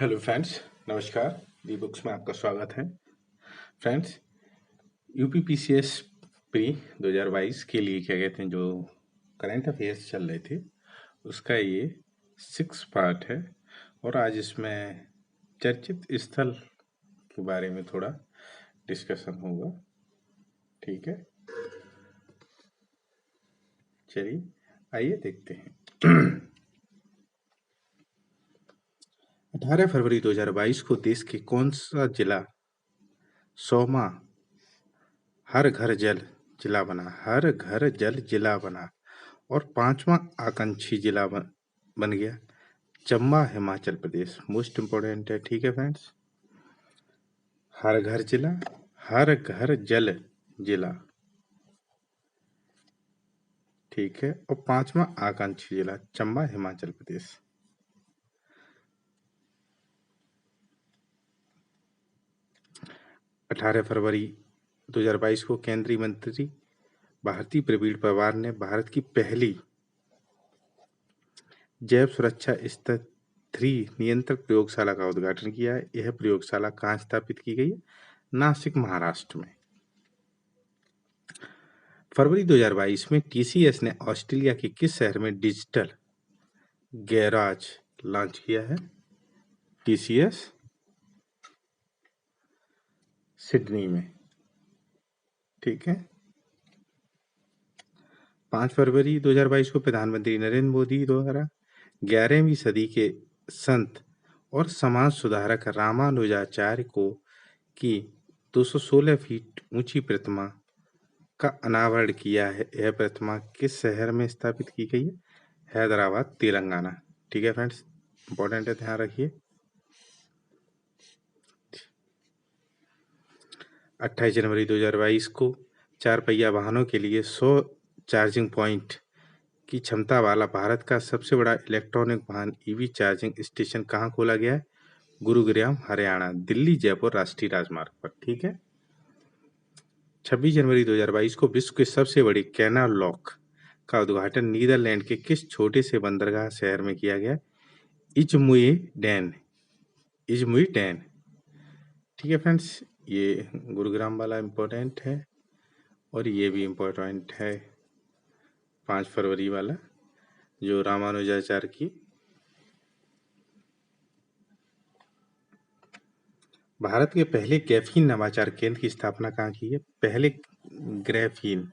Hello friends, नमस्कार। दी books में आपका स्वागत है। फ्रेंड्स, यूपीपीसीएस प्री 2022 के लिए क्या कहते हैं जो करंट अफेयर्स चल रहे थे उसका ये 6 पार्ट है और आज इसमें चर्चित स्थल के बारे में थोड़ा डिस्कशन होगा। ठीक है, चलिए आइए देखते हैं। 18 फरवरी 2022 को देश के कौन सा जिला 100वां हर घर जल जिला बना? हर घर जल जिला बना और 5वां आकांक्षी जिला बन गया चंबा, हिमाचल प्रदेश। मोस्ट इंपोर्टेंट है। ठीक है फ्रेंड्स, हर घर जिला, हर घर जल जिला, ठीक है, और 5वां आकांक्षी जिला चंबा, हिमाचल प्रदेश। अठारह फरवरी 2022 को केंद्रीय मंत्री भारती प्रवीण पवार ने भारत की पहली जैव सुरक्षा स्तर 3 नियंत्रक प्रयोगशाला का उद्घाटन किया है। यह प्रयोगशाला कहाँ स्थापित की गई है? नासिक, महाराष्ट्र में। फरवरी 2022 में टीसीएस ने ऑस्ट्रेलिया के किस शहर में डिजिटल गैराज लॉन्च किया है? टीसीएस सिडनी में। ठीक है। 5 फरवरी 2022 को प्रधानमंत्री नरेंद्र मोदी द्वारा 11वीं सदी के संत और समाज सुधारक रामानुजाचार्य को की 216 फीट ऊंची प्रतिमा का अनावरण किया है। यह प्रतिमा किस शहर में स्थापित की गई है? हैदराबाद, तेलंगाना। ठीक है फ्रेंड्स, इंपॉर्टेंट है, ध्यान रखिए। 28 जनवरी 2022 को 4 पहिया वाहनों के लिए 100 चार्जिंग पॉइंट की क्षमता वाला भारत का सबसे बड़ा इलेक्ट्रॉनिक वाहन ईवी चार्जिंग स्टेशन कहाँ खोला गया है? गुरुग्राम, हरियाणा, दिल्ली जयपुर राष्ट्रीय राजमार्ग पर। ठीक है। 26 जनवरी 2022 को विश्व के सबसे बड़ी कैनाल लॉक का उद्घाटन नीदरलैंड के किस छोटे से बंदरगाह शहर में किया गया? इजमुइडेन। इजमुइडेन। ठीक है फ्रेंड्स, ये गुरुग्राम वाला इम्पोर्टेंट है और ये भी इम्पोर्टेंट है 5 फरवरी वाला जो रामानुजाचार्य की। भारत के पहले ग्राफीन नवाचार केंद्र की स्थापना कहाँ की है? पहले ग्राफीन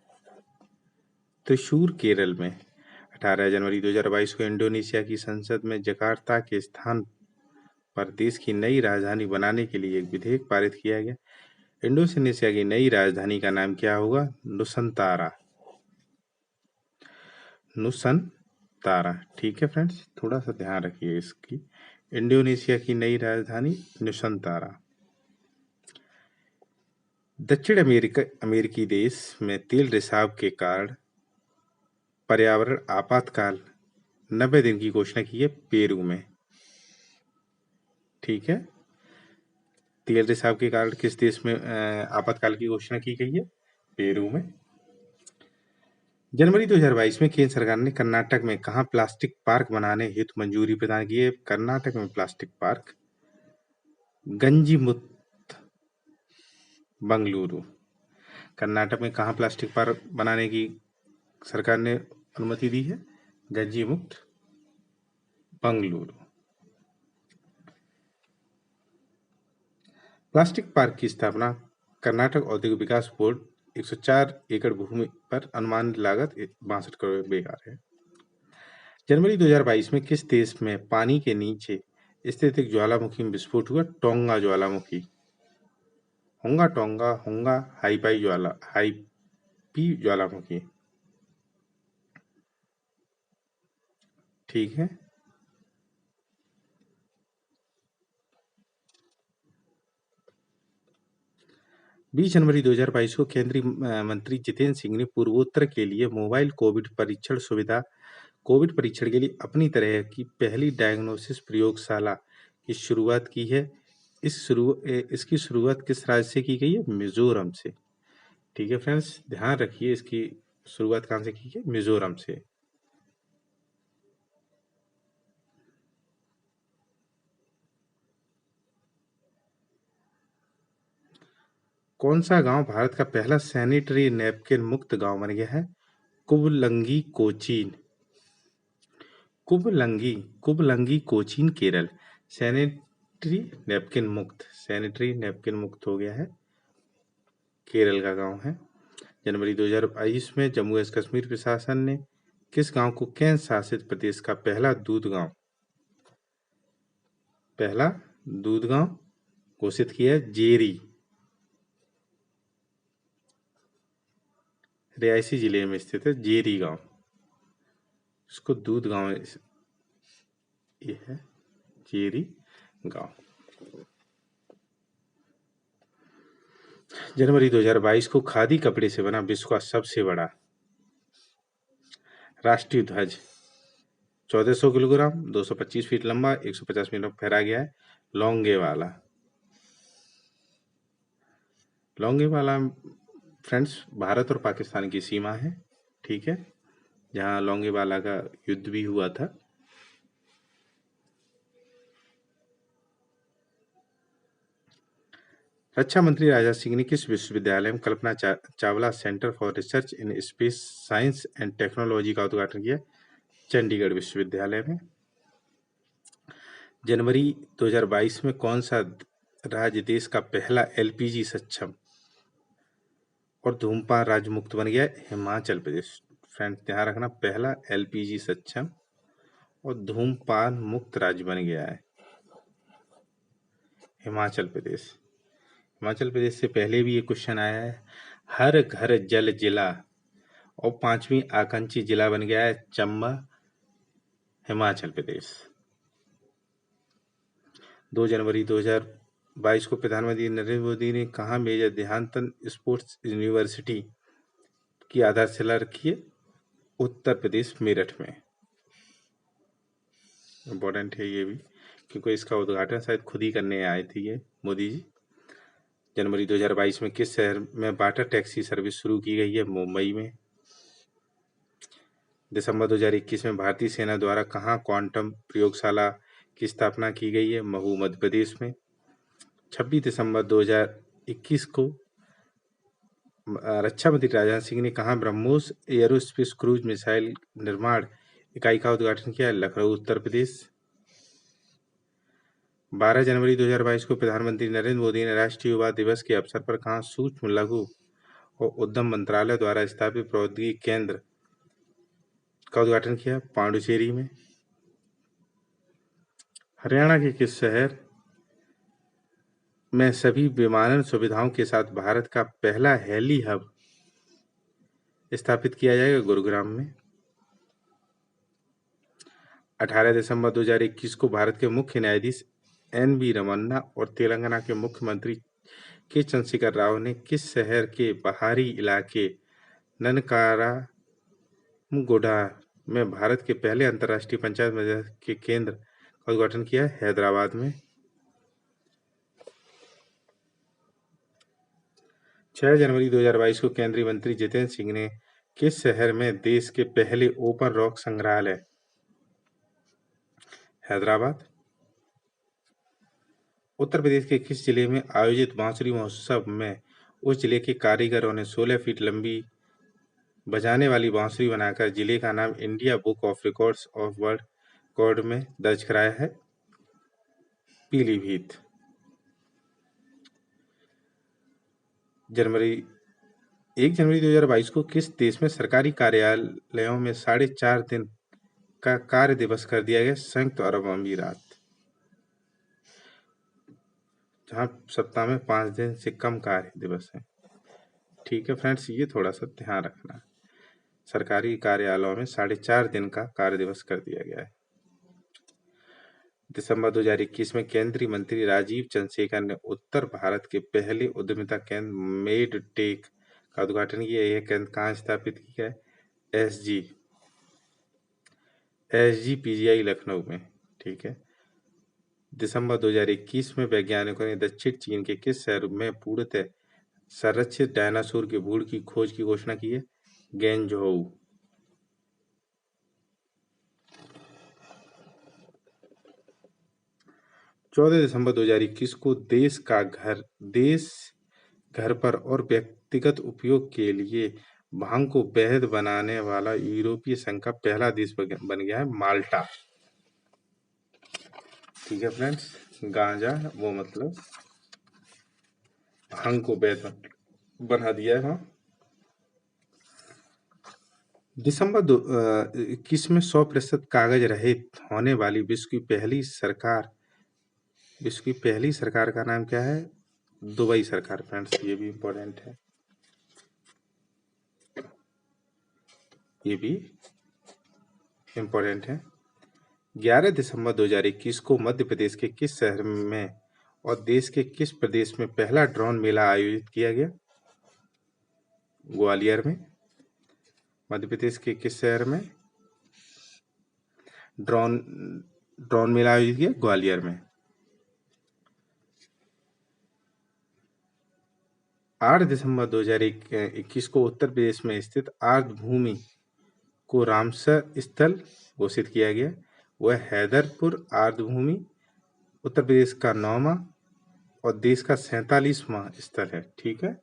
त्रिशूर, केरल में। 18 जनवरी 2022 को इंडोनेशिया की संसद में जकार्ता के स्थान पर देश की नई राजधानी बनाने के लिए एक विधेयक पारित किया गया। इंडोनेशिया की नई राजधानी का नाम क्या होगा? नुसंतारा। नुसंतारा। ठीक है फ्रेंड्स, थोड़ा सा ध्यान रखिए इसकी। इंडोनेशिया की नई राजधानी नुसंतारा। दक्षिण अमेरिकी देश में तेल रिसाव के कारण पर्यावरण आपातकाल 90 दिन की घोषणा की है पेरू में। ठीक है। तेल रिसाव के कारण किस देश में आपातकाल की घोषणा की गई है? पेरू में। जनवरी 2022 में केंद्र सरकार ने कर्नाटक में कहाँ प्लास्टिक पार्क बनाने हेतु मंजूरी प्रदान की है? कर्नाटक में प्लास्टिक पार्क गंजीमुत, बंगलुरु। कर्नाटक में कहाँ प्लास्टिक पार्क बनाने की सरकार ने अनुमति दी है? गंजीमुक्त, बंगलुरु। प्लास्टिक पार्क की स्थापना कर्नाटक औद्योगिक विकास बोर्ड 104 एकड़ भूमि पर अनुमानित लागत 62 करोड़ बेकार है। जनवरी 2022 में किस देश में पानी के नीचे स्थित एक ज्वालामुखी में विस्फोट हुआ? टोंगा ज्वालामुखी। होंगा टोंगा, होंगा हाईपी ज्वालामुखी। ठीक है। बीस जनवरी 2022 को केंद्रीय मंत्री जितेंद्र सिंह ने पूर्वोत्तर के लिए मोबाइल कोविड परीक्षण के लिए अपनी तरह की पहली डायग्नोसिस प्रयोगशाला की शुरुआत की है। इसकी शुरुआत किस राज्य से की गई है? मिजोरम से। ठीक है फ्रेंड्स, ध्यान रखिए इसकी शुरुआत कहाँ से की है? मिजोरम से। कौन सा गांव भारत का पहला सैनिटरी नैपकिन मुक्त गांव बन गया है? कुबलंगी कोचीन। कुबलंगी कुबलंगी कोचीन केरल सैनिटरी नैपकिन मुक्त हो गया है। केरल का गांव है। जनवरी 2022 में जम्मू एंड कश्मीर प्रशासन ने किस गांव को केंद्र शासित प्रदेश का पहला दूध गांव घोषित किया है? जेरी। रियासी जिले में स्थित है जेरी गांव, इसको दूध गांव ये है, जेरी गांव। जनवरी 2022 को खादी कपड़े से बना विश्व का सबसे बड़ा राष्ट्रीय ध्वज 1400 किलोग्राम, 225 फीट लंबा, 150 मीटर फहराया गया है। लोंगेवाला फ्रेंड्स भारत और पाकिस्तान की सीमा है, ठीक है, जहां लोंगेवाला का युद्ध भी हुआ था। रक्षा मंत्री राजनाथ सिंह ने किस विश्वविद्यालय में Kalpana Chawla centre for research in space science and technology का उद्घाटन किया? चंडीगढ़ विश्वविद्यालय में। जनवरी 2022 में कौन सा राज्य देश का पहला एलपीजी सक्षम और धूम्रपान राज्य मुक्त बन गया? हिमाचल प्रदेश। फ्रेंड्स ध्यान रखना, पहला एलपीजी सक्षम और धूम्रपान मुक्त राज्य बन गया है हिमाचल प्रदेश। हिमाचल प्रदेश से पहले भी ये क्वेश्चन आया है। हर घर जल जिला और 5वीं आकांक्षी जिला बन गया है चंबा, हिमाचल प्रदेश। 2 जनवरी 2022 को प्रधानमंत्री नरेंद्र मोदी ने कहा मेजर ध्यानचंद स्पोर्ट्स यूनिवर्सिटी की आधारशिला रखी है? उत्तर प्रदेश मेरठ में। इम्पोर्टेंट है ये भी, क्योंकि इसका उद्घाटन शायद खुद ही करने आए थे ये मोदी जी। जनवरी 2022 में किस शहर में वाटर टैक्सी सर्विस शुरू की गई है? मुंबई में। दिसंबर 2021 में भारतीय सेना द्वारा कहाँ क्वांटम प्रयोगशाला की स्थापना की गई है? महू, मध्य प्रदेश में। 26 दिसंबर 2021 को रक्षा मंत्री राजनाथ सिंह ने कहाँ ब्रह्मोस एयरोस्पेस क्रूज मिसाइल निर्माण इकाई का उद्घाटन किया? लखनऊ, उत्तर प्रदेश। 12 जनवरी 2022 को प्रधानमंत्री नरेंद्र मोदी ने राष्ट्रीय युवा दिवस के अवसर पर कहाँ सूक्ष्म लघु और उद्यम मंत्रालय द्वारा स्थापित प्रौद्योगिकी केंद्र का उद्घाटन किया? पांडुचेरी में। हरियाणा के किस शहर में सभी विमानन सुविधाओं के साथ भारत का पहला हेली हब स्थापित किया जाएगा? गुरुग्राम में। 18 दिसंबर 2021 को भारत के मुख्य न्यायाधीश एन.वी. रमन्ना और तेलंगाना के मुख्यमंत्री के चंद्रशेखर राव ने किस शहर के बाहरी इलाके ननकारामुगुडा में भारत के पहले अंतर्राष्ट्रीय पंचायत मदद के केंद्र का उद्घाटन किया? हैदराबाद में। 6 जनवरी 2022 को केंद्रीय मंत्री जितेंद्र सिंह ने किस शहर में देश के पहले ओपन रॉक संग्रहालय? हैदराबाद। उत्तर प्रदेश के किस जिले में आयोजित बांसुरी महोत्सव में उस जिले के कारीगरों ने 16 फीट लंबी बजाने वाली बांसुरी बनाकर जिले का नाम India book of records of world record में दर्ज कराया है? पीलीभीत। 1 जनवरी 2022 को किस देश में सरकारी कार्यालयों में 4.5 दिन का कार्य दिवस कर दिया गया? संयुक्त अरब अमीरात, जहां सप्ताह में 5 दिन से कम कार्य दिवस है। ठीक है फ्रेंड्स, ये थोड़ा सा ध्यान रखना, सरकारी कार्यालयों में 4.5 दिन का कार्य दिवस कर दिया गया है। दिसंबर 2021 में केंद्रीय मंत्री राजीव चंद्रशेखर ने उत्तर भारत के पहले उद्यमिता केंद्र मेड टेक का उद्घाटन किया। यह केंद्र कहाँ स्थापित किया है? SGPGI लखनऊ में। ठीक है। दिसंबर 2021 में वैज्ञानिकों ने दक्षिण चीन के किस शहर में पूर्णतः संरक्षित डायनासोर के भूड़ की खोज की घोषणा की है? गेंझोउ। 14 दिसंबर 2021 को देश घर पर और व्यक्तिगत उपयोग के लिए भांग को वैध बनाने वाला यूरोपीय संघ का पहला देश बन गया है माल्टा। ठीक है फ्रेंड्स, गांजा वो मतलब भांग को वैध बना दिया है वहाँ। दिसंबर 21 में 100% कागज रहित होने वाली विश्व की पहली सरकार का नाम क्या है? दुबई सरकार। फ्रेंड्स ये भी इम्पोर्टेंट है, ये भी इम्पोर्टेंट है। 11 दिसंबर 2021 को मध्य प्रदेश के किस शहर में और देश के किस प्रदेश में पहला ड्रोन मेला आयोजित किया गया? ग्वालियर में। मध्य प्रदेश के किस शहर में ड्रोन ड्रोन मेला आयोजित किया? ग्वालियर में। 8 दिसंबर 2021 को उत्तर प्रदेश में स्थित आर्द्र भूमि को रामसर स्थल घोषित किया गया। वह हैदरपुर आर्द्र भूमि उत्तर प्रदेश का 9वां और देश का 47वां स्थल है। ठीक है,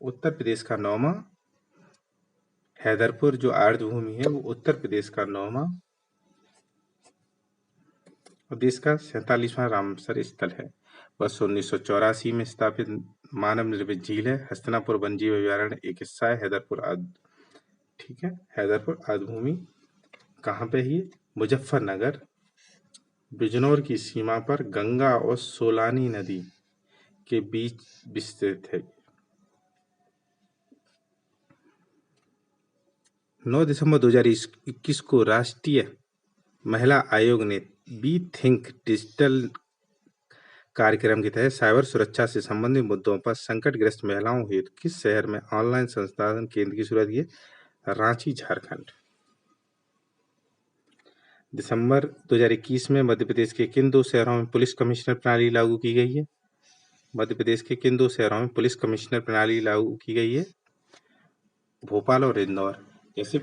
उत्तर प्रदेश का 9वां, हैदरपुर जो आर्द्र भूमि है वो उत्तर प्रदेश का 9वां और देश का 47वां रामसर स्थल है। वर्ष 1984 में स्थापित मानव निर्मित झील है। हस्तिनापुर वन्यजीव अभयारण्य एक हिस्सा है हैदरपुर आर्द्र। ठीक है, हैदरपुर आर्द्र भूमि कहाँ पे है? मुजफ्फरनगर बिजनौर की सीमा पर गंगा और सोलानी नदी के बीच विस्तृत है। 9 दिसंबर 2021 को राष्ट्रीय महिला आयोग ने बी थिंक डिजिटल कार्यक्रम के तहत साइबर सुरक्षा से संबंधित मुद्दों पर संकटग्रस्त महिलाओं हेतु किस शहर में ऑनलाइन संसाधन केंद्र की शुरुआत की? रांची, झारखंड। दिसंबर 2021 में मध्य प्रदेश के किन 2 शहरों में पुलिस कमिश्नर प्रणाली लागू की गई है? मध्य प्रदेश के किन 2 शहरों में पुलिस कमिश्नर प्रणाली लागू की गई है? भोपाल और इंदौर। जैसे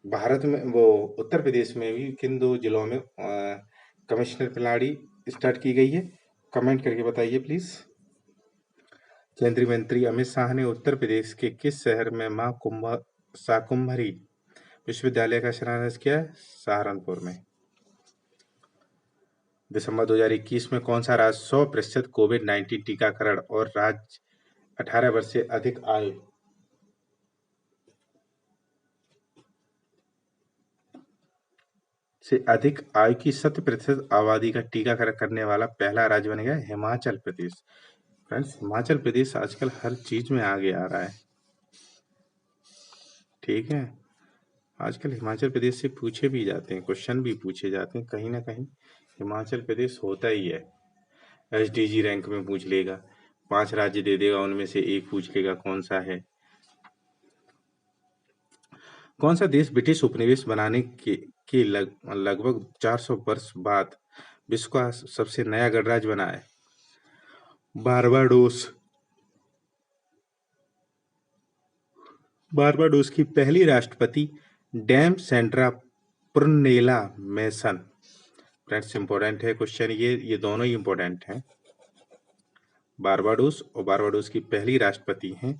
भारत में वो उत्तर प्रदेश में भी किन 2 जिलों में कमिश्नर प्रणाली स्टार्ट की गई है? कमेंट करके बताइए प्लीज। केंद्रीय मंत्री अमित शाह ने उत्तर प्रदेश के किस शहर में मां शाकुंभरी विश्वविद्यालय का शिलान्यास किया है? सहारनपुर में। दिसंबर 2021 में कौन सा राज्य 100% कोविड-19 टीकाकरण और राज्य 18 वर्ष से अधिक आयु की 100% आबादी का टीकाकरण करने वाला पहला राज्य बन गया हिमाचल प्रदेश। फ्रेंड्स हिमाचल प्रदेश आजकल हर चीज में आगे आ रहा है। ठीक है, आजकल हिमाचल प्रदेश से पूछे भी जाते हैं, क्वेश्चन भी पूछे जाते हैं, कहीं ना कहीं हिमाचल प्रदेश होता ही है। एसडीजी रैंक में पूछ लेगा, 5 राज्य दे देगा, उनमें से एक पूछ लेगा कौन सा है। कौन सा देश ब्रिटिश उपनिवेश बनाने के लगभग 400 वर्ष बाद विश्व का सबसे नया गणराज्य बना है? बारबाडोस। बारबाडोस की पहली राष्ट्रपति डैम सेंड्रा पुरनेला मैसन। फ्रेंड्स इंपॉर्टेंट है क्वेश्चन, ये दोनों ही इंपॉर्टेंट हैं। बारबाडोस और बारबाडोस की पहली राष्ट्रपति हैं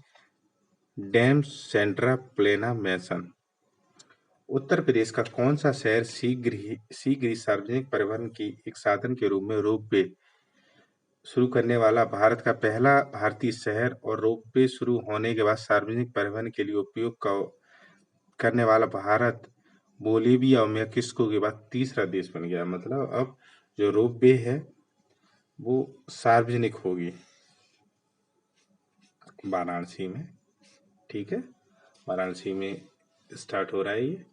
डैम सेंड्रा प्लेना मैसन। उत्तर प्रदेश का कौन सा शहर शीघ्र ही सार्वजनिक परिवहन की एक साधन के रूप में रोपवे शुरू करने वाला भारत का पहला भारतीय शहर और रोपवे शुरू होने के बाद सार्वजनिक परिवहन के लिए उपयोग करने वाला भारत बोलीविया और मेक्सिको के बाद तीसरा देश बन गया? मतलब अब जो रोपवे है वो सार्वजनिक होगी वाराणसी में। ठीक है, वाराणसी में स्टार्ट हो रहा है ये।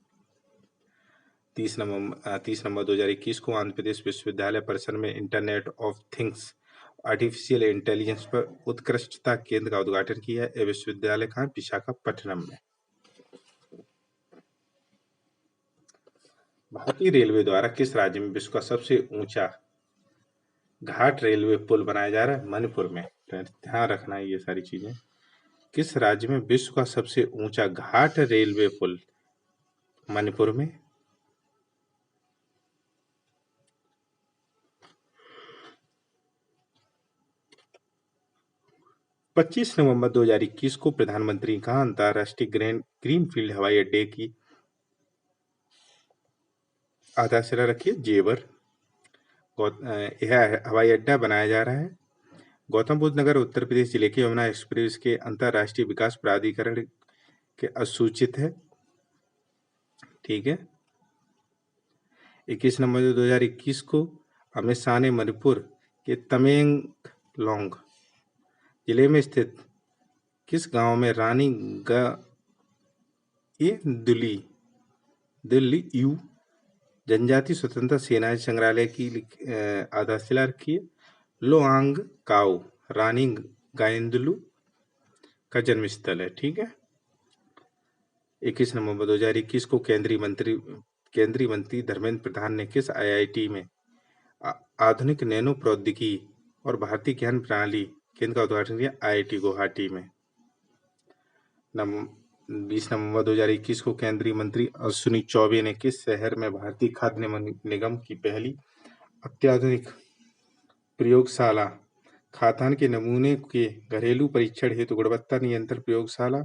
30 नवंबर 2021 को आंध्र प्रदेश विश्वविद्यालय परिसर में internet of things artificial intelligence पर उत्कृष्टता केंद्र का उद्घाटन किया है। विश्वविद्यालय कहाँ? विशाखापट्टनम में। भारतीय रेलवे द्वारा किस राज्य में विश्व का सबसे ऊंचा घाट रेलवे पुल बनाया जा रहा है? मणिपुर में। ध्यान रखना है ये सारी चीजें। किस राज्य में विश्व का सबसे ऊंचा घाट रेलवे पुल? मणिपुर में। 25 नवंबर 2021 को प्रधानमंत्री कहाँ अंतर्राष्ट्रीय ग्रीनफील्ड हवाई अड्डे की आधारशिला रखी है? जेवर। यह हवाई अड्डा बनाया जा रहा है गौतम बुद्ध नगर उत्तर प्रदेश जिले के यमुना एक्सप्रेस के अंतर्राष्ट्रीय विकास प्राधिकरण के असूचित है। ठीक है। 21 नवंबर 2021 को अमित शाह ने मणिपुर के तमेंगलोंग जिले में स्थित किस गांव में रानी दिल्ली यू जनजाति स्वतंत्रता सेनानी संग्रहालय की आधारशिला रखी है? लोआंग काओ रानी गायंदुलु का जन्म स्थल है। ठीक है। 21 नवंबर 2021 को केंद्रीय मंत्री धर्मेंद्र प्रधान ने किस आईआईटी में आधुनिक नैनो प्रौद्योगिकी और भारतीय ज्ञान प्रणाली केंद्र का उद्घाटन किया? आईआईटी गुवाहाटी में। 20 नवंबर 2021 को केंद्रीय मंत्री अश्विनी चौबे ने किस शहर में भारतीय खाद्य निगम की पहली अत्याधुनिक प्रयोगशाला खाद्यान्न के नमूने के घरेलू परीक्षण हेतु गुणवत्ता नियंत्रण प्रयोगशाला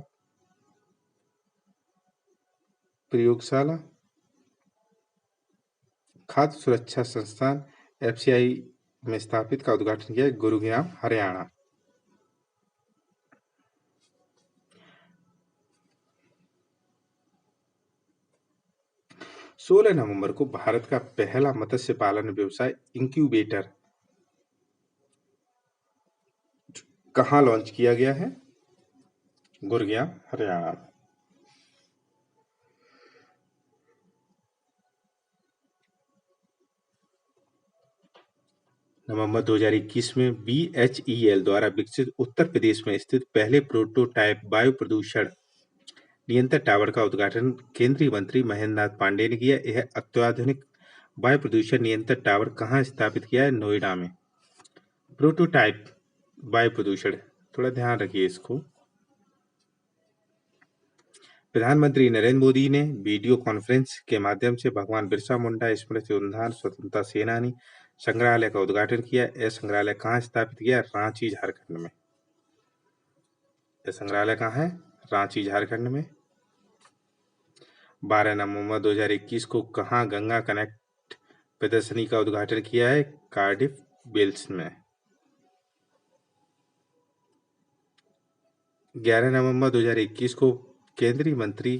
खाद्य सुरक्षा संस्थान एफसीआई में स्थापित का उद्घाटन किया? गुरुग्राम हरियाणा। 16 नवंबर को भारत का पहला मत्स्य पालन व्यवसाय इंक्यूबेटर कहाँ लॉन्च किया गया है? गुरुग्राम हरियाणा। नवंबर 2021 में BHEL द्वारा विकसित उत्तर प्रदेश में स्थित पहले प्रोटोटाइप वायु प्रदूषण नियंत्रण टावर का उद्घाटन केंद्रीय मंत्री महेंद्र नाथ पांडेय ने किया। यह अत्याधुनिक वायु प्रदूषण नियंत्रण टावर कहाँ स्थापित किया है? नोएडा में। प्रोटोटाइप वायु प्रदूषण, थोड़ा ध्यान रखिए इसको। प्रधानमंत्री नरेंद्र मोदी ने वीडियो कॉन्फ्रेंस के माध्यम से भगवान बिरसा मुंडा स्मृति उद्यान स्वतंत्रता सेनानी संग्रहालय का उद्घाटन किया। यह संग्रहालय कहाँ स्थापित किया? रांची झारखंड में। यह संग्रहालय कहाँ है? रांची झारखंड में। 12 नवंबर 2021 को कहाँ गंगा कनेक्ट प्रदर्शनी का उद्घाटन किया है? कार्डिफ वेल्स में। 11 नवंबर 2021 को केंद्रीय मंत्री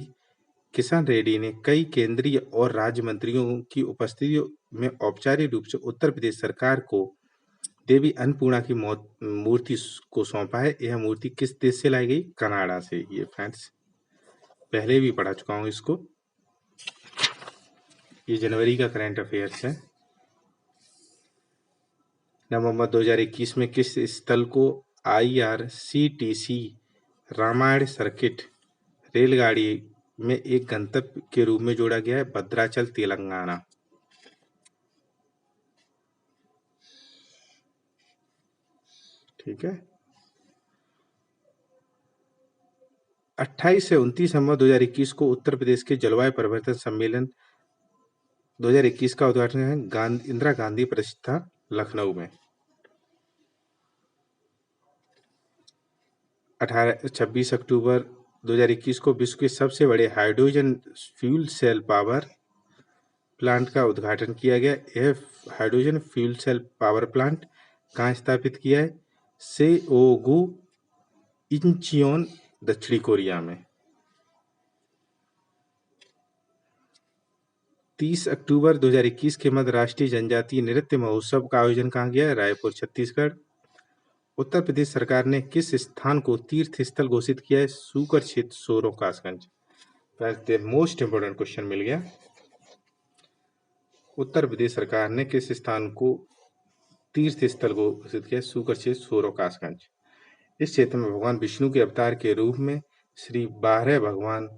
किशन रेड्डी ने कई केंद्रीय और राज्य मंत्रियों की उपस्थिति में औपचारिक रूप से उत्तर प्रदेश सरकार को देवी अन्नपूर्णा की मूर्ति को सौंपा है। यह मूर्ति किस देश से लाई गई? कनाडा से। ये फ्रेंड्स पहले भी पढ़ा चुका हूं इसको। ये जनवरी का करंट अफेयर्स है। नवंबर 2021 में किस स्थल को IRCTC रामायण सर्किट रेलगाड़ी में एक गंतव्य के रूप में जोड़ा गया है? भद्राचल तेलंगाना। ठीक है। 28 से 29 नवंबर 2021 को उत्तर प्रदेश के जलवायु परिवर्तन सम्मेलन 2021 का उद्घाटन है इंदिरा गांधी प्रतिष्ठान लखनऊ में। 26 अक्टूबर 2021 को विश्व के सबसे बड़े hydrogen fuel cell power plant का उद्घाटन किया गया। यह hydrogen fuel cell power plant कहाँ स्थापित किया है? सेओगु इंचियोन, दक्षिणी कोरिया में। 30 अक्टूबर 2021 के मध्य राष्ट्रीय जनजातीय नृत्य महोत्सव का आयोजन कहाँ किया है? रायपुर, छत्तीसगढ़। उत्तर प्रदेश सरकार ने किस स्थान को तीर्थ स्थल घोषित किया है? सूकर क्षेत्र, सोरो कासगंज। मोस्ट इंपोर्टेंट क्वेश्चन मिल गया। उत्तर प्रदेश सरकार ने किस स्थान को तीर्थ स्थल घोषित किया? सूकर क्षेत्र, सोरो कासगंज। इस क्षेत्र में भगवान विष्णु के अवतार के रूप में श्री 12 भगवान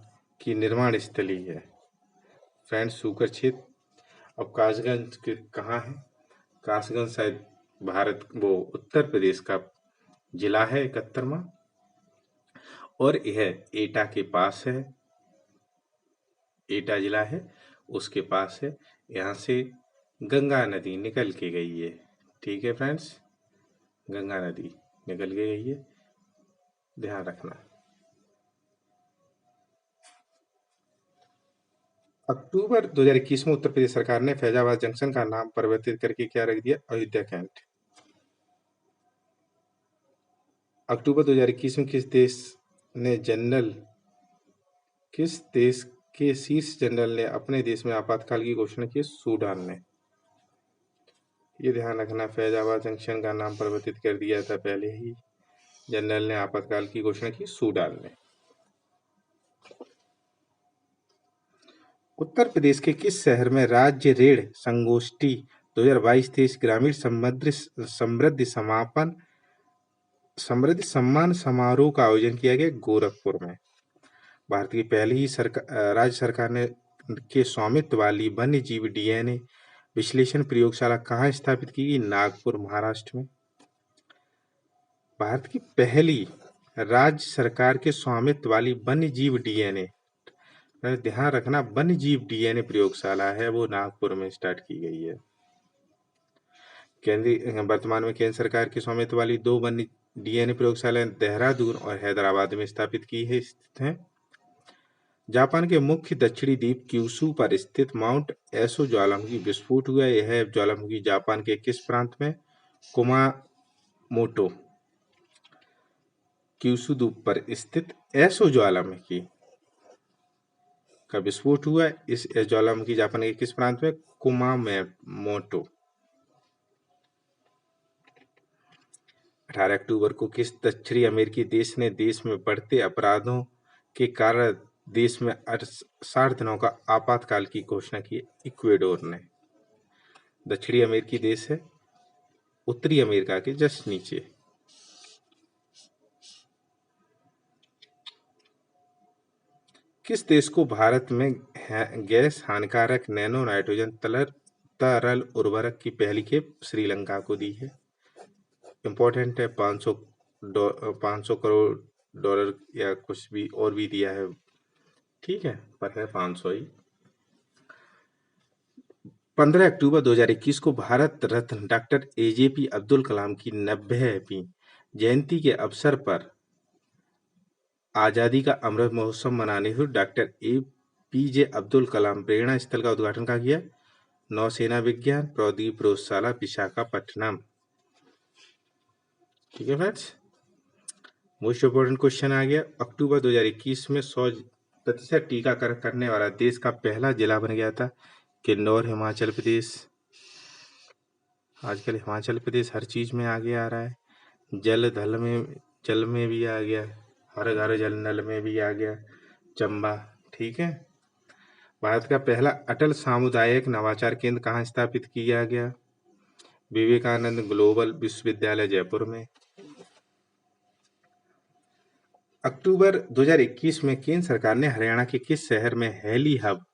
की निर्माण स्थली है। फ्रेंड्स सूकर क्षेत्र। अब कासगंज के कहाँ है? कासगंज शायद उत्तर प्रदेश का जिला है 71वां और यह एटा के पास है। एटा जिला है उसके पास है। यहाँ से गंगा नदी निकल के गई है। ठीक है फ्रेंड्स, गंगा नदी निकल के गई है। ध्यान रखना। अक्टूबर 2021 में उत्तर प्रदेश सरकार ने फैजाबाद जंक्शन का नाम परिवर्तित करके क्या रख दिया? अयोध्या कैंट। अक्टूबर 2021 में किस देश के शीर्ष जनरल ने अपने देश में आपातकाल की घोषणा की? सूडान ने। ये ध्यान रखना, फैजाबाद जंक्शन का नाम परिवर्तित कर दिया था पहले ही जनरल ने आपातकाल की घोषणा की, सूडान ने। उत्तर प्रदेश के किस शहर में राज्य ऋण संगोष्ठी 2022-23 ग्रामीण समृद्धि सम्मान समारोह का आयोजन किया गया? गोरखपुर में। भारत की पहली ही राज्य सरकार ने के स्वामित्व वाली वन्य जीव डीएनए विश्लेषण प्रयोगशाला कहाँ स्थापित की गई? नागपुर, महाराष्ट्र में। भारत की पहली राज्य सरकार के स्वामित्व वाली वन्य जीव डीएनए, ध्यान रखना, वन्य जीव डीएनए प्रयोगशाला है वो नागपुर में स्टार्ट की गई है। वर्तमान में केंद्र सरकार के स्वामित्व वाली 2 वन्य डीएनए प्रयोगशालाएं देहरादून और हैदराबाद में स्थापित की है स्थित हैं। जापान के मुख्य दक्षिणी द्वीप क्यूशू पर स्थित माउंट एसो ज्वालामुखी विस्फोट हुआ। यह ज्वालामुखी जापान के किस प्रांत में? कुमामोटो। क्यूशू द्वीप पर स्थित एसो ज्वालामुखी का विस्फोट हुआ। इस ज्वालामुखी जापान के किस प्रांत में? कुमामोटो। 18 अक्टूबर को किस दक्षिणी अमेरिकी देश ने देश में बढ़ते अपराधों के कारण देश में 60 दिनों का आपातकाल की घोषणा की? इक्वेडोर ने। दक्षिणी अमेरिकी देश है, उत्तरी अमेरिका के जस्ट नीचे। किस देश को भारत में गैस हानिकारक नैनो नाइट्रोजन तरल उर्वरक की पहली खेप? श्रीलंका को दी है। इंपॉर्टेंट है, 500 करोड़ डॉलर या कुछ भी और भी दिया है, ठीक है, पर है 500 ही। 15 अक्टूबर 2021 को भारत रत्न डॉक्टर एजेपी अब्दुल कलाम की 90वीं जयंती के अवसर पर आजादी का अमृत महोत्सव मनाने हुए डॉक्टर एपीजे अब्दुल कलाम प्रेरणा स्थल का उद्घाटन कहाँ किया? नौसेना विज्ञान प्रौद्योगिकी प्रयोगशाला विशाखापट्टनम। ठीक है फ्रेंड्स, मोस्ट इम्पोर्टेंट क्वेश्चन आ गया। अक्टूबर 2021 में 100% टीकाकरण करने वाला देश का पहला जिला बन गया था किन्नौर, हिमाचल प्रदेश। आजकल हिमाचल प्रदेश हर चीज में आगे आ रहा है। जल में भी आ गया, हर घर जल नल में भी आ गया चंबा। ठीक है। भारत का पहला अटल सामुदायिक नवाचार केंद्र कहाँ स्थापित किया गया? विवेकानंद ग्लोबल विश्वविद्यालय जयपुर में। अक्टूबर 2021 में केंद्र सरकार ने हरियाणा के किस शहर में हेली हब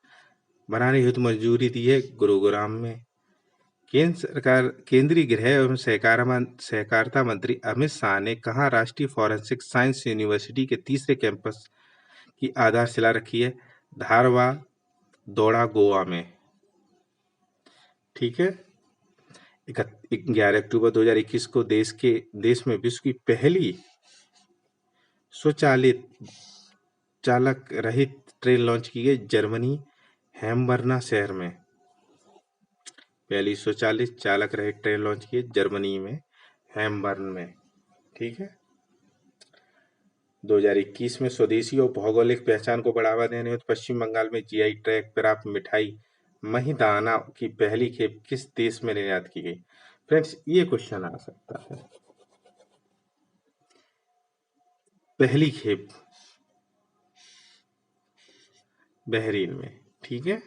बनाने हेतु मंजूरी दी है? गुरुग्राम में। केंद्रीय गृह एवं सहकारिता मंत्री अमित शाह ने कहा राष्ट्रीय फॉरेंसिक साइंस यूनिवर्सिटी के तीसरे कैंपस की आधारशिला रखी है? धारवा दौड़ा, गोवा में। ठीक है। 11 अक्टूबर 2021 को देश में विश्व की पहली स्वचालित चालक रहित ट्रेन लॉन्च की गई जर्मनी हैम्बर्ना शहर में। पहली स्वचालित चालक रहित ट्रेन लॉन्च की जर्मनी में हैम्बर्न में। ठीक है। 2021 में स्वदेशी और भौगोलिक पहचान को बढ़ावा देने हेतु पश्चिम बंगाल में जीआई टैग प्राप्त मिठाई महिदाना की पहली खेप किस देश में निर्यात की गई? फ्रेंड्स, ये क्वेश्चन आ सकता है। पहली खेप बहरीन में। ठीक है।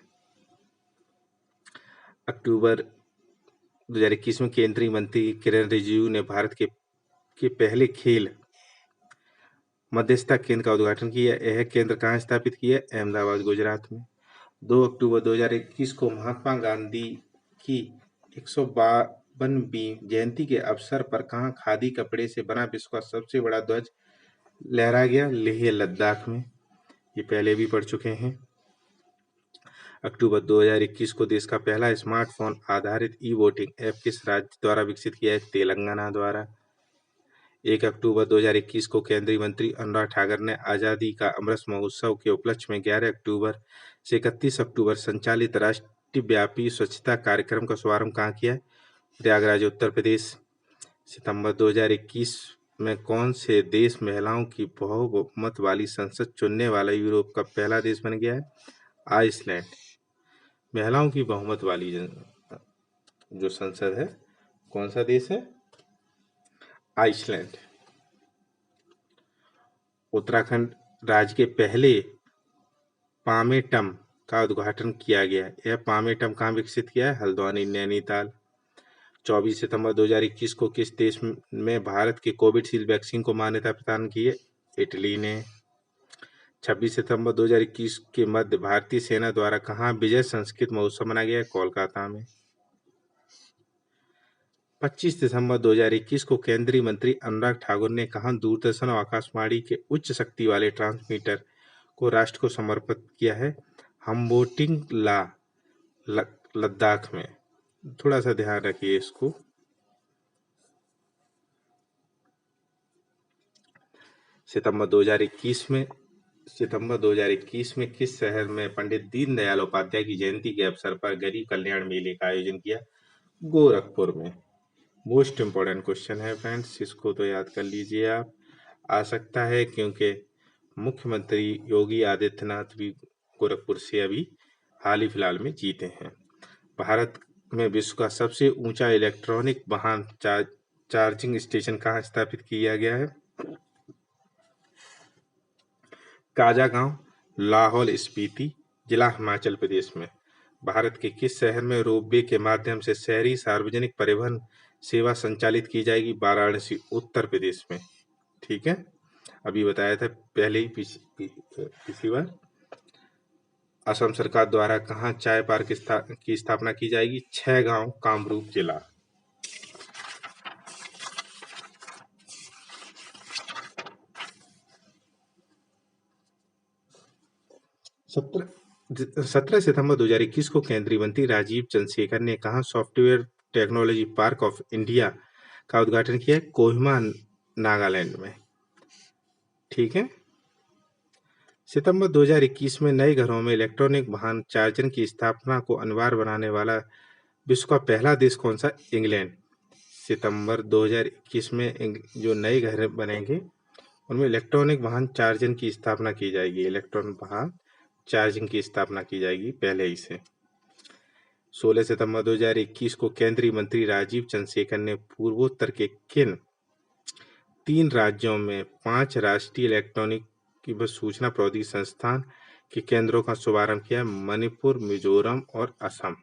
अक्टूबर 2021 में केंद्रीय मंत्री किरण रिजिजू ने भारत के पहले खेल मध्यस्थता केंद्र का उद्घाटन किया। यह केंद्र कहाँ स्थापित किया? अहमदाबाद, गुजरात में। 2 अक्टूबर 2021 को महात्मा गांधी की 152वीं जयंती के अवसर पर कहाँ खादी कपड़े से बना विश्व का सबसे बड़ा ध्वज लहराया गया? लेह लद्दाख में। ये पहले भी पढ़ चुके हैं। अक्टूबर 2021 को देश का पहला स्मार्टफोन आधारित ई वोटिंग ऐप किस राज्य द्वारा विकसित किया है? तेलंगाना द्वारा। 1 अक्टूबर 2021 को केंद्रीय मंत्री अनुराग ठाकुर ने आजादी का अमृत महोत्सव के उपलक्ष्य में 11 अक्टूबर से 31 अक्टूबर संचालित राष्ट्रव्यापी स्वच्छता कार्यक्रम का शुभारंभ कहाँ किया है? प्रयागराज, उत्तर प्रदेश। सितंबर 2021 में कौन से देश महिलाओं की बहुमत वाली संसद चुनने वाला यूरोप का पहला देश बन गया है? आइसलैंड। महिलाओं की बहुमत वाली जो संसद है, कौन सा देश है? आइसलैंड। उत्तराखंड राज्य के पहले पामेटम का उद्घाटन किया गया। यह पामेटम कहाँ विकसित किया है? हल्द्वानी, नैनीताल। 24 सितंबर 2021 को किस देश में भारत के कोविशील्ड वैक्सीन को मान्यता प्रदान की है? इटली ने। 26 सितंबर 2021 के मध्य भारतीय सेना द्वारा कहाँ विजय संस्कृत महोत्सव मनाया गया है? कोलकाता में। 25 दिसंबर 2021 को केंद्रीय मंत्री अनुराग ठाकुर ने कहा दूरदर्शन और आकाशवाणी के उच्च शक्ति वाले ट्रांसमीटर को राष्ट्र को समर्पित किया है? हम्बोटिंग ला, लद्दाख में। थोड़ा सा ध्यान रखिए इसको। सितंबर 2021 में किस शहर में पंडित दीनदयाल उपाध्याय की जयंती के अवसर पर गरीब कल्याण मेले का आयोजन किया? गोरखपुर में। मोस्ट इम्पोर्टेंट क्वेश्चन है फ्रेंड्स, इसको तो याद कर लीजिए आप। आ सकता है क्योंकि मुख्यमंत्री योगी आदित्यनाथ भी गोरखपुर से अभी हाल ही फिलहाल में जीते हैं। भारत में विश्व का सबसे ऊंचा इलेक्ट्रॉनिक वाहन चार्जिंग स्टेशन कहाँ स्थापित किया गया है? काजागांव, लाहौल स्पीति जिला, हिमाचल प्रदेश में। भारत के किस शहर में रोपवे के माध्यम से शहरी सार्वजनिक परिवहन सेवा संचालित की जाएगी? वाराणसी, उत्तर प्रदेश में। ठीक है, अभी बताया था पहले ही पिछली बार। असम सरकार द्वारा कहाँ चाय पार्क की स्थापना की जाएगी? 6 गांव, कामरूप जिला। 17 सितंबर 2021 को केंद्रीय मंत्री राजीव चंद्रशेखर ने कहा software technology park of India का उद्घाटन किया? कोहिमा, नागालैंड में। ठीक है। सितंबर 2021 में नए घरों में इलेक्ट्रॉनिक वाहन चार्जर की स्थापना को अनिवार्य बनाने वाला विश्व का पहला देश कौन सा? इंग्लैंड। सितंबर 2021 में जो नए घर बनेंगे उनमें इलेक्ट्रॉनिक वाहन चार्जिंग की स्थापना की जाएगी। इलेक्ट्रॉनिक वाहन चार्जिंग की स्थापना की जाएगी पहले ही से। 16 सितंबर 2021 को केंद्रीय मंत्री राजीव चंद्रशेखर ने पूर्वोत्तर के किन 3 राज्यों में 5 राष्ट्रीय इलेक्ट्रॉनिक की सूचना प्रौद्योगिकी संस्थान के केंद्रों का शुभारंभ किया? मणिपुर, मिजोरम और असम।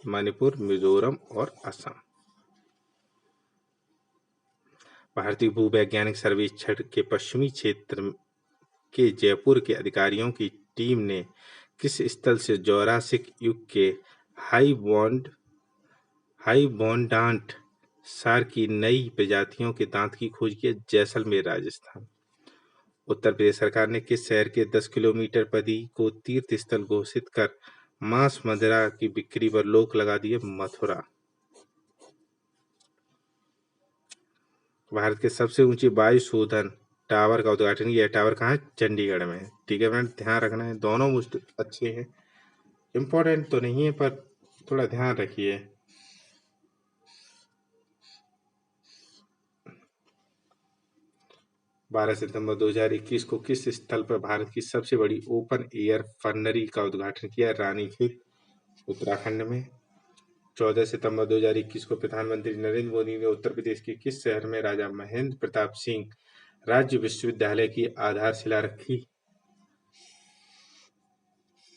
मणिपुर, मिजोरम और असम। भारतीय भूवैज्ञानिक सर्वेक्षण के पश्चिमी क्षेत्र के जयपुर के अधिकारियों की टीम ने किस स्थल से जौरासिक युग के हाइबोंडांट सार की नई प्रजातियों के दांत की खोज की? जैसलमेर, राजस्थान। उत्तर प्रदेश सरकार ने किस शहर के 10 किलोमीटर परिधि को तीर्थ स्थल घोषित कर मांस मदिरा की बिक्री पर रोक लगा दी है? मथुरा। भारत के सबसे ऊंचे वायु शोधन टावर का उद्घाटन किया? टावर कहाँ है? चंडीगढ़ में। ठीक है फ्रेंड, ध्यान रखना है, दोनों मुझे अच्छे हैं, इम्पोर्टेंट तो नहीं है पर थोड़ा ध्यान रखिए। बारह सितंबर 2021 को किस स्थल पर भारत की सबसे बड़ी ओपन एयर फर्नरी का उद्घाटन किया? रानीखेत, उत्तराखंड में। 14 सितंबर 2021 को प्रधानमंत्री नरेंद्र मोदी ने उत्तर प्रदेश के किस शहर में राजा महेंद्र प्रताप सिंह राज्य विश्वविद्यालय की आधारशिला रखी?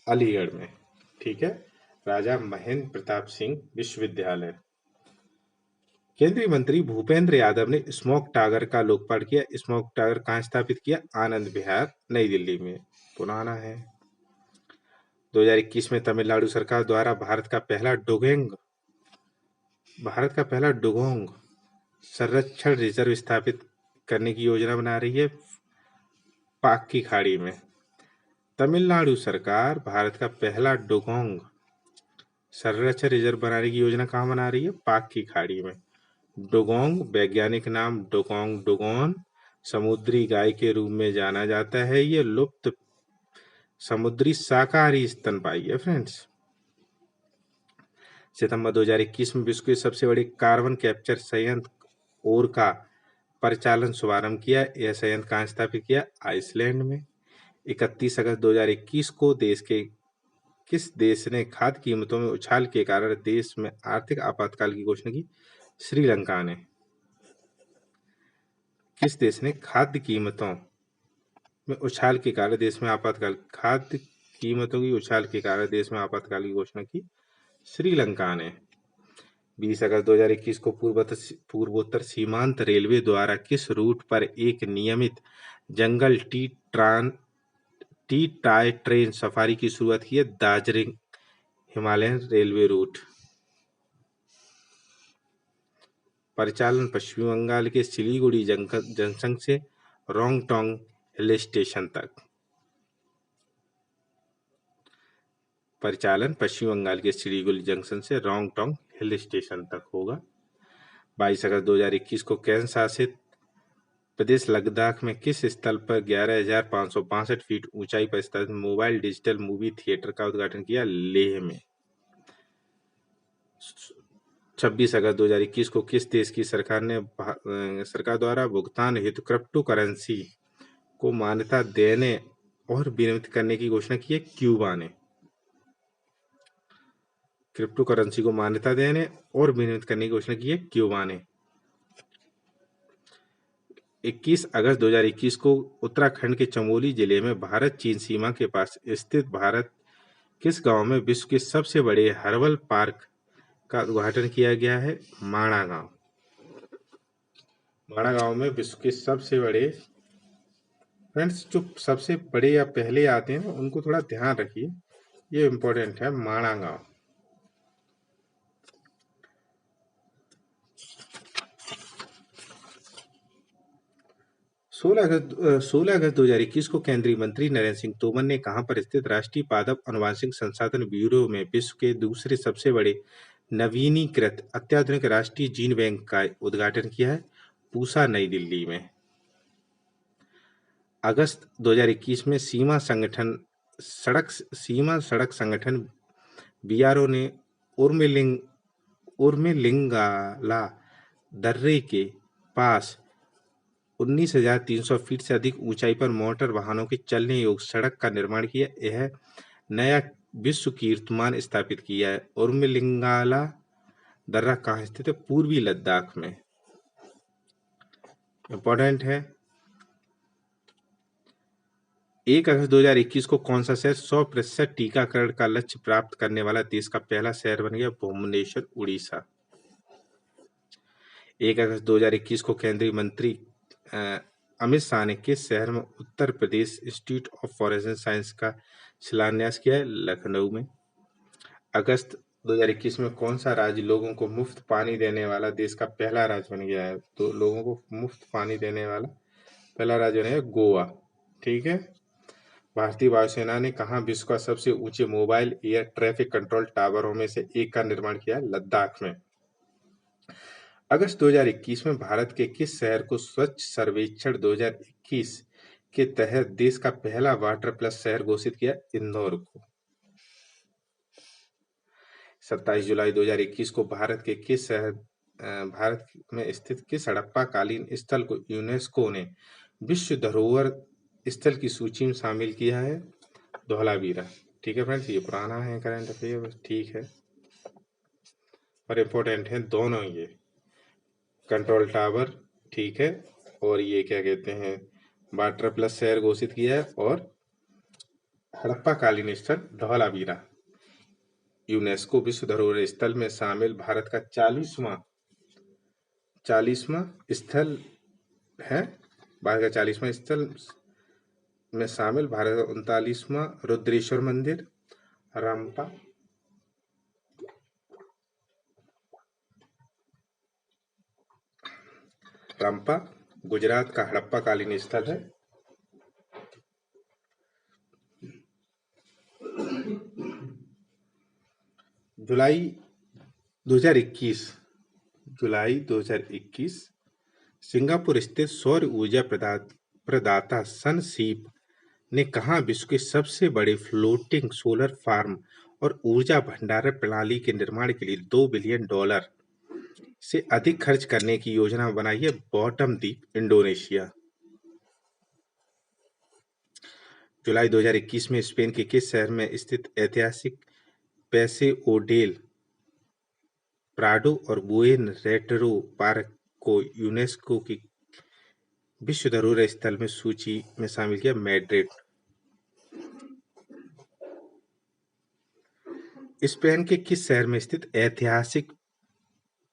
अलीगढ़ में। ठीक है, राजा महेंद्र प्रताप सिंह विश्वविद्यालय। केंद्रीय मंत्री भूपेंद्र यादव ने स्मॉग टावर का लोकार्पण किया? स्मॉग टावर कहाँ स्थापित किया? आनंद विहार, नई दिल्ली में। पुराना है। 2021 में तमिलनाडु सरकार द्वारा भारत का पहला डुगोंग संरक्षण रिजर्व स्थापित करने की योजना बना रही है पाक की खाड़ी में। तमिलनाडु सरकार भारत का पहला डुगोंग संरक्षण रिजर्व बनाने की योजना कहाँ बना रही है? पाक की खाड़ी में। डुगोंग, वैज्ञानिक नाम डुगोंग डुगोन, समुद्री गाय के रूप में जाना जाता है। ये लुप्त समुद्री शाकाहारी स्तनपायी है फ्रेंड्स। सितंबर 2021 में विश्व के सबसे बड़े कार्बन कैप्चर संयंत्र ओर का परिचालन शुभारंभ किया। यह संयंत्र कहाँ स्थापित किया? आइसलैंड में। 31 अगस्त 2021 को देश के किस देश ने खाद्य कीमतों में उछाल के कारण देश में आर्थिक आपातकाल की घोषणा की? श्रीलंका ने। किस देश ने खाद्य कीमतों में उछाल के कारण देश में आपातकाल खाद्य कीमतों की उछाल के कारण देश में आपातकाल की घोषणा की? श्रीलंका ने। 20 अगस्त 2021 को पूर्वोत्तर सीमांत रेलवे द्वारा किस रूट पर एक नियमित जंगल टी टाई ट्रेन सफारी की शुरुआत की है? Darjeeling Himalayan railway route. परिचालन पश्चिम बंगाल के सिलीगुड़ी जंक्शन से रोंगटोंग हिल स्टेशन तक। परिचालन पश्चिम बंगाल के सिलीगुड़ी जंक्शन से रोंगटोंग हिल स्टेशन तक होगा। 22 अगस्त 2021 को केंद्र शासित प्रदेश लद्दाख में किस स्थल पर 11,562 फीट ऊंचाई पर स्थित मोबाइल डिजिटल मूवी थिएटर का उद्घाटन किया? लेह में। 26 अगस्त 2021 को किस देश की सरकार द्वारा भुगतान हेतु क्रिप्टो करेंसी को मान्यता देने और विनियमित करने की घोषणा की है? क्यूबा ने। क्रिप्टो करेंसी को मान्यता देने और विनियमित करने की घोषणा की है क्यूबा ने। 21 अगस्त 2021 को उत्तराखंड के चमोली जिले में भारत चीन सीमा के पास स्थित भारत किस गांव में विश्व के सबसे बड़े हर्बल पार्क का उद्घाटन किया गया है? माणा गांव। माणा गांव में विश्व के सबसे बड़े फ्रेंड्स जो सबसे बड़े या पहले आते हैं उनको थोड़ा ध्यान रखिए, ये इंपॉर्टेंट है। माणा गांव। 16 अगस्त 2021 को केंद्रीय मंत्री नरेंद्र सिंह तोमर ने कहां पर स्थित राष्ट्रीय पादप आनुवंशिक संसाधन ब्यूरो में विश्व के दूसरे सबसे बड़े नवीनीकृत अत्याधुनिक राष्ट्रीय जीन बैंक का उद्घाटन किया है? पूसा, नई दिल्ली में। अगस्त 2021 में सीमा सड़क संगठन बीआरओ ने उर्मिलिंगाला दर्रे के पास 19,300 फीट से अधिक ऊंचाई पर मोटर वाहनों के चलने योग्य सड़क का निर्माण किया। यह नया विश्व कीर्तिमान स्थापित किया है। उर्मिलिंगाला दर्रा कहाँ स्थित है? पूर्वी लद्दाख में। इंपॉर्टेंट है। 1 अगस्त 2021 को कौन सा शहर 100% टीकाकरण का लक्ष्य प्राप्त करने वाला देश का पहला शहर बन गया? भुवनेश्वर, उड़ीसा। 1 अगस्त 2021 को केंद्रीय मंत्री अमित शाह ने किस शहर में Uttar Pradesh institute of forensic science का शिलान्यास किया है? लखनऊ में। अगस्त 2021 में कौन सा राज्य लोगों को मुफ्त पानी देने वाला देश का पहला राज्य बन गया है? तो लोगों को मुफ्त पानी देने वाला पहला राज्य है गोवा। ठीक है। भारतीय वायुसेना ने कहा विश्व का सबसे ऊंचे मोबाइल एयर ट्रैफिक कंट्रोल टावरों में से एक का निर्माण किया? लद्दाख में। अगस्त 2021 में भारत के किस शहर को स्वच्छ सर्वेक्षण 2021 के तहत देश का पहला वाटर प्लस शहर घोषित किया? इंदौर को। 27 जुलाई 2021 को भारत में स्थित किस हड़प्पा कालीन स्थल को यूनेस्को ने विश्व धरोहर स्थल की सूची में शामिल किया है? धौलावीरा। ठीक है फ्रेंड्स, ये पुराना है करंट अफेयर, ठीक है, पर इम्पोर्टेंट है दोनों ये कंट्रोल टावर, ठीक है, और ये क्या कहते हैं वाटर प्लस शहर घोषित किया है, और हड़प्पा कालीन स्थल धौलावीरा यूनेस्को विश्व धरोहर स्थल में शामिल भारत का 40वां स्थल है। भारत का 40वां स्थल में शामिल भारत का 39वां रुद्रेश्वर मंदिर रंपा गुजरात का हड़प्पा कालीन स्थल है। जुलाई 2021 जुलाई 2021 सिंगापुर स्थित सौर ऊर्जा प्रदाता सनसीप ने कहा विश्व के सबसे बड़े फ्लोटिंग सोलर फार्म और ऊर्जा भंडारण प्रणाली के निर्माण के लिए $2 बिलियन से अधिक खर्च करने की योजना बनाई है। बॉटम द्वीप इंडोनेशिया। जुलाई 2021 में स्पेन के किस शहर में स्थित ऐतिहासिक पैसेओ डेल प्राडो और बुएन रेटरो पार्क को यूनेस्को की विश्व धरोहर स्थल में सूची में शामिल किया? मैड्रिड। स्पेन के किस शहर में स्थित ऐतिहासिक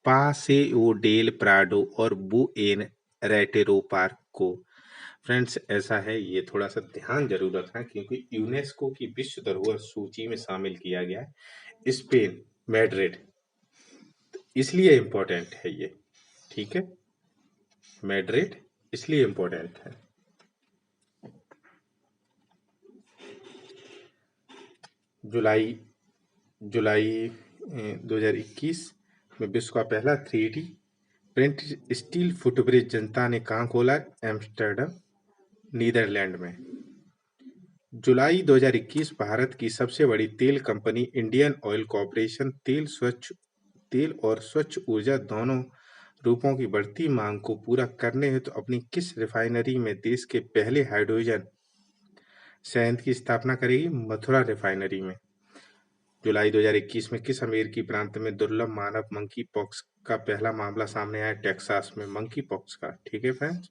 पासेओ डेल प्राडो और बुएन रेटेरो पार्क को? फ्रेंड्स, ऐसा है, ये थोड़ा सा ध्यान जरूर रखना क्योंकि यूनेस्को की विश्व धरोहर सूची में शामिल किया गया है स्पेन, मैड्रिड, इसलिए इम्पोर्टेंट है ये। ठीक है, मैड्रिड इसलिए इम्पोर्टेंट है। जुलाई 2021 में विश्व का पहला 3D प्रिंट स्टील फुटब्रिज जनता ने कहाँ खोला? एम्स्टर्डम, नीदरलैंड में। जुलाई 2021 भारत की सबसे बड़ी तेल कंपनी इंडियन ऑयल कॉर्पोरेशन तेल और स्वच्छ ऊर्जा दोनों रूपों की बढ़ती मांग को पूरा करने हेतु अपनी किस रिफाइनरी में देश के पहले हाइड्रोजन संयंत्र की स्थापना करेगी? मथुरा रिफाइनरी में। जुलाई 2021 में किस अमेरिकी प्रांत में दुर्लभ मानव मंकी पॉक्स का पहला मामला सामने आया? टेक्सास में मंकी पॉक्स का। ठीक है फ्रेंड्स।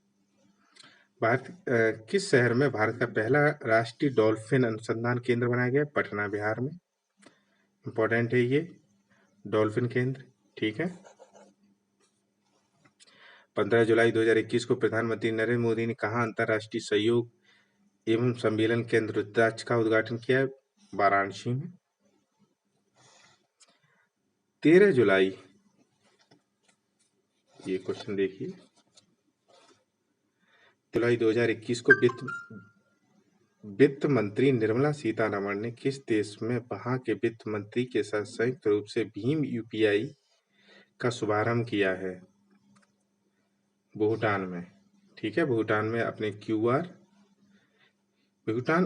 किस शहर में भारत का पहला राष्ट्रीय डॉल्फिन अनुसंधान केंद्र बनाया गया? पटना, बिहार में। इंपॉर्टेंट है ये डॉल्फिन केंद्र। ठीक है। 15 जुलाई 2021 को प्रधानमंत्री नरेंद्र मोदी ने कहा अंतर्राष्ट्रीय सहयोग एवं सम्मेलन केंद्र रुद्राक्ष का उद्घाटन किया? वाराणसी में। 13 जुलाई, ये क्वेश्चन देखिए, जुलाई 2021 को वित्त मंत्री निर्मला सीतारमण ने किस देश में वहां के वित्त मंत्री के साथ संयुक्त रूप से भीम यूपीआई का शुभारंभ किया है? भूटान में। ठीक है, भूटान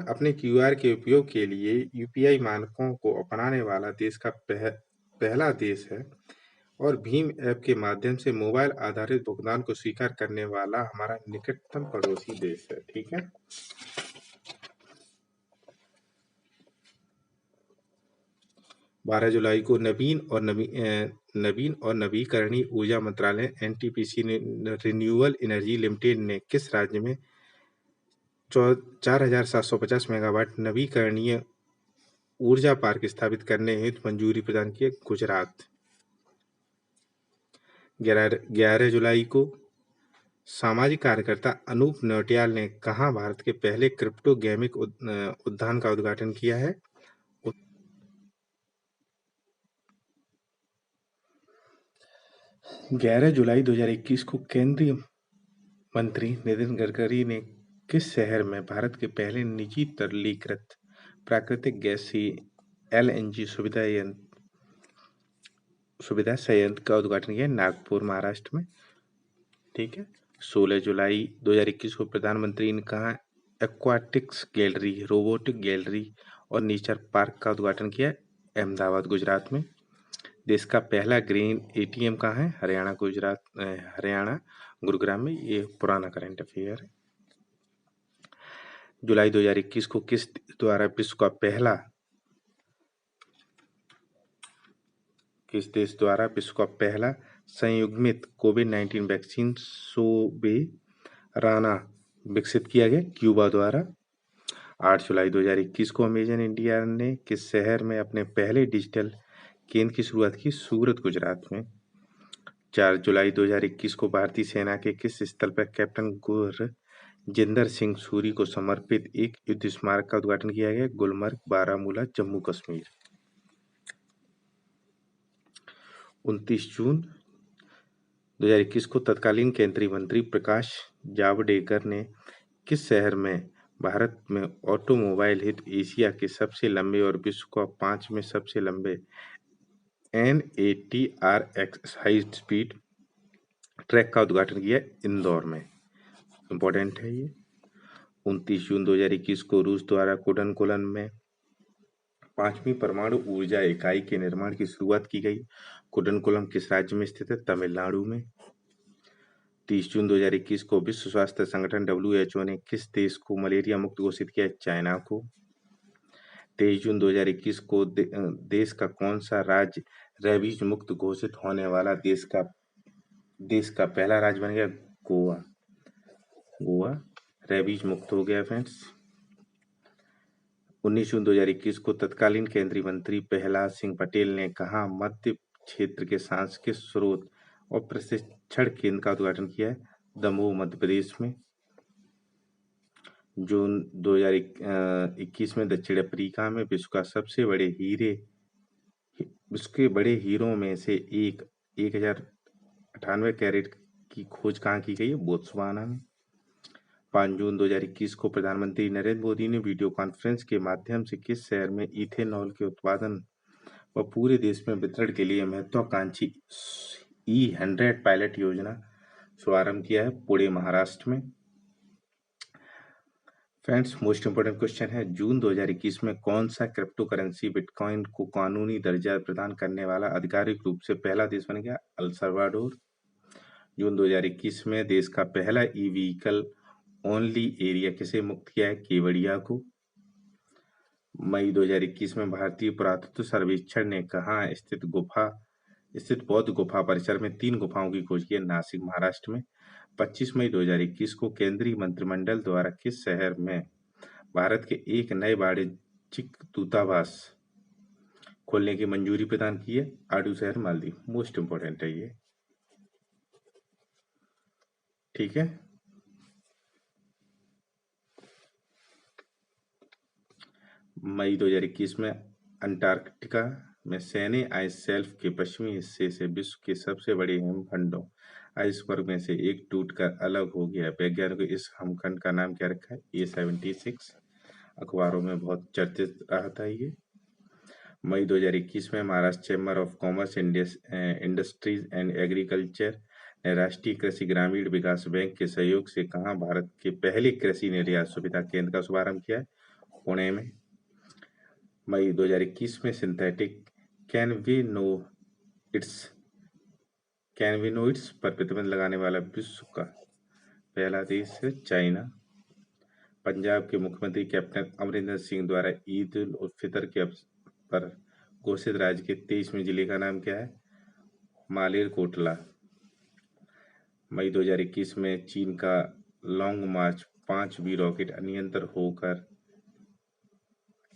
अपने क्यूआर के उपयोग के लिए यूपीआई मानकों को अपनाने वाला देश का पहला देश है और भीम ऐप के माध्यम से मोबाइल आधारित भुगतान को स्वीकार करने वाला हमारा निकटतम पड़ोसी देश है। ठीक है। 12 जुलाई को नवीन और नवीकरणीय ऊर्जा मंत्रालय एनटीपीसी ने रिन्यूएबल एनर्जी लिमिटेड ने किस राज्य में 4750 मेगावाट नवीकरणीय ऊर्जा पार्क स्थापित करने हेतु मंजूरी प्रदान की? गुजरात। 11 जुलाई को सामाजिक कार्यकर्ता अनूप नौटियाल ने कहाँ भारत के पहले क्रिप्टो गेमिंग उद्यान का उद्घाटन किया है? 11 जुलाई 2021 को केंद्रीय मंत्री नितिन गडकरी ने किस शहर में भारत के पहले निजी तरलीकृत प्राकृतिक गैस एलएनजी सुविधा संयंत्र का उद्घाटन किया? नागपुर, महाराष्ट्र में। ठीक है। 16 जुलाई 2021 को प्रधानमंत्री ने कहा एक्वाटिक्स गैलरी, रोबोटिक गैलरी और नेचर पार्क का उद्घाटन किया? अहमदाबाद, गुजरात में। देश का पहला ग्रीन एटीएम कहाँ है? हरियाणा, गुरुग्राम में। ये पुराना करंट अफेयर है। जुलाई 2021 को किस देश द्वारा विश्व का पहला संयुग्मित कोविड-19 वैक्सीन सोबेराना विकसित किया गया? क्यूबा द्वारा। 8 जुलाई 2021 को अमेजन इंडिया ने किस शहर में अपने पहले डिजिटल केंद्र की शुरुआत की? सूरत, गुजरात में। 4 जुलाई 2021 को भारतीय सेना के किस स्थल पर कैप्टन गुरजिंदर सिंह सूरी को समर्पित एक युद्ध स्मारक का उद्घाटन किया गया? गुलमर्ग, बारामूला, जम्मू कश्मीर। 29 जून 2021 को तत्कालीन केंद्रीय मंत्री प्रकाश जावड़ेकर ने किस शहर में भारत में ऑटोमोबाइल हित एशिया के सबसे लंबे और विश्व का 5वें सबसे लंबे N80RX हाई स्पीड ट्रैक का उद्घाटन किया इंदौर में। इंपॉर्टेंट है ये। 29 जून 2021 को रूस द्वारा कुडनकुलन में 5वीं परमाणु ऊर्जा इकाई के निर्माण की शुरुआत की गई। कुडनकुलम किस राज्य में स्थित है? तमिलनाडु में। 30 जून 2021 को विश्व स्वास्थ्य संगठन WHO ने किस देश को मलेरिया मुक्त घोषित किया? चाइना को। 23 जून 2021 को देश का कौन सा राज्य रेबीज मुक्त घोषित होने वाला देश का पहला राज्य बन गया? गोवा। गोवा रेबीज मुक्त हो गया फ्रेंड्स। 19 जून 2021 को तत्कालीन केंद्रीय मंत्री प्रहलाद सिंह पटेल ने कहा मध्य क्षेत्र के सांस्कृतिक स्रोत और प्रशिक्षण केंद्र का उद्घाटन किया है? दमोह मध्य प्रदेश में। जून 2021 में दक्षिण अफ्रीका में विश्व के बड़े हीरों में से एक 1098 कैरेट की खोज कहाँ की गई है? बोत्सवाना में। 5 जून 2021 को प्रधानमंत्री नरेंद्र मोदी ने वीडियो कॉन्फ्रेंस के माध्यम से किस शहर में इथेनॉल के उत्पादन व पूरे देश में वितरण के लिए महत्वाकांक्षी E100 पायलट योजना शुभारंभ किया है? पुणे महाराष्ट्र में। फ्रेंड्स, मोस्ट इंपोर्टेंट क्वेश्चन है, जून 2021 में कौन सा क्रिप्टो करेंसी बिटकॉइन को कानूनी दर्जा प्रदान करने वाला आधिकारिक रूप से पहला देश बन गया? El Salvador. जून 2021 में देश का पहला ई व्हीकल ओनली एरिया किसे मुक्त किया है? केवड़िया को। मई 2021 में भारतीय पुरातत्व सर्वेक्षण ने कहाँ स्थित बौद्ध गुफा परिसर में 3 गुफाओं की खोज की है? नासिक महाराष्ट्र में। 25 मई 2021 को केंद्रीय मंत्रिमंडल द्वारा किस शहर में भारत के एक नए वाणिज्यिक दूतावास खोलने की मंजूरी प्रदान की है? आडू शहर, मालदीव। मोस्ट इंपोर्टेंट है ये, ठीक है। मई 2021 में अंटार्कटिका में सैनी आइस शेल्फ के पश्चिमी हिस्से से विश्व के सबसे बड़े हिमखंडों आइसबर्ग में से एक टूटकर अलग हो गया। वैज्ञानिकों ने इस हिमखंड का नाम क्या रखा है? A76। अखबारों में बहुत चर्चित रहा था ये। मई 2021 में Maharashtra chamber of commerce, industries and agriculture ने राष्ट्रीय कृषि ग्रामीण विकास बैंक के सहयोग से कहाँ भारत के पहले कृषि निर्यात सुविधा केंद्र का शुभारंभ किया है? पुणे में। मई 2021 में सिंथेटिक कैनबिनोइड्स पर प्रतिबंध लगाने वाला विश्व का पहला देश है चाइना। पंजाब के मुख्यमंत्री कैप्टन अमरिंदर सिंह द्वारा ईद उल फितर के अवसर पर घोषित राज्य के 23वें जिले का नाम क्या है? मालेरकोटला। मई 2021 में चीन का लॉन्ग मार्च 5B रॉकेट अनियंत्रित होकर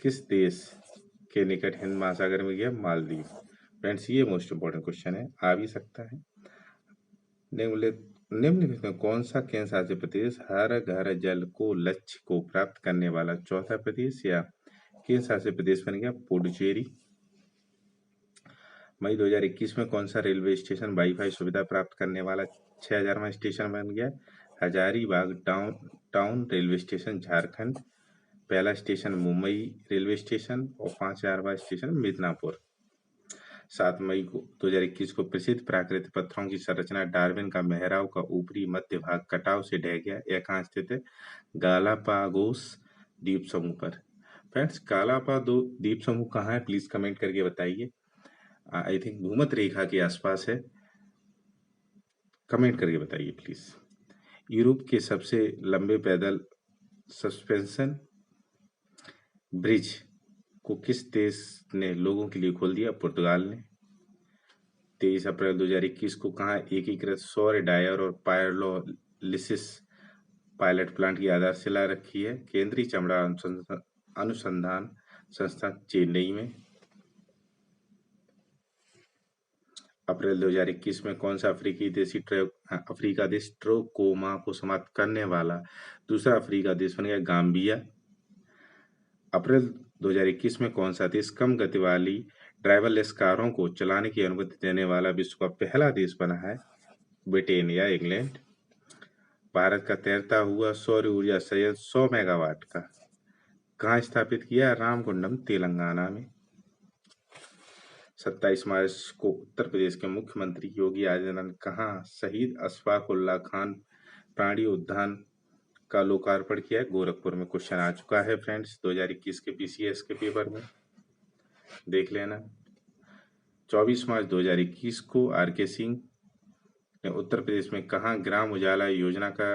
किस देश के निकट हिंद महासागर में गया? मालदीव। फ्रेंड्स, ये मोस्ट इंपोर्टेंट क्वेश्चन है, आ भी सकता है। निम्नलिखित में कौन सा केंद्र शासित प्रदेश हर घर जल को लक्ष्य को प्राप्त करने वाला चौथा प्रदेश या केंद्र शासित प्रदेश बन गया? पुडुचेरी। मई 2021 में कौन सा रेलवे स्टेशन वाईफाई सुविधा प्राप्त करने वाला 6000वां स्टेशन बन गया? Hazaribagh town railway station, Jharkhand. पहला स्टेशन मुंबई रेलवे स्टेशन और 5000वां स्टेशन मिदनापुर। 7 मई 2021 को प्रसिद्ध प्राकृतिक पत्थरों की संरचना डार्विन का मेहराब का ऊपरी मध्य भाग कटाव से ढह गया। यह कहाँ स्थित है? गालापागोस द्वीप समूह पर। फ्रेंड्स, गालापागोस द्वीप समूह कहाँ है? प्लीज कमेंट करके बताइए। आई थिंक भूमध्य रेखा के आसपास है, कमेंट करके बताइए प्लीज। यूरोप के सबसे लंबे पैदल सस्पेंशन ब्रिज को किस देश ने लोगों के लिए खोल दिया? पुर्तगाल ने। 23 अप्रैल 2021 को कहाँ एकीकृत सौर ड्रायर और पायरोलिसिस पायलट प्लांट की आधारशिला रखी है? केंद्रीय चमड़ा अनुसंधान संस्थान, चेन्नई में। अप्रैल 2021 में कौन सा अफ्रीका देश ट्रोकोमा को समाप्त करने वाला दूसरा अफ्रीका देश बन गया? गाम्बिया। अप्रैल 2021 में कौन सा देश कम गति वाली ड्राइवरलेस कारों को चलाने की अनुमति देने वाला विश्व का पहला देश बना है? ब्रिटेन या इंग्लैंड। भारत का तैरता हुआ सौर ऊर्जा संयंत्र 100 मेगावाट का कहाँ स्थापित किया? रामगुंडम, तेलंगाना में। 27 मार्च को उत्तर प्रदेश के मुख्यमंत्री योगी आदित्यनाथ ने कहाँ शहीद अशफाक उल्लाह खान प्राणी उद्यान का लोकार्पण किया है? गोरखपुर में। क्वेश्चन आ चुका है फ्रेंड्स 2021 के पीसीएस के पेपर में, देख लेना। 24 मार्च 2021 को आर.के. सिंह ने उत्तर प्रदेश में कहाँ ग्राम उजाला योजना का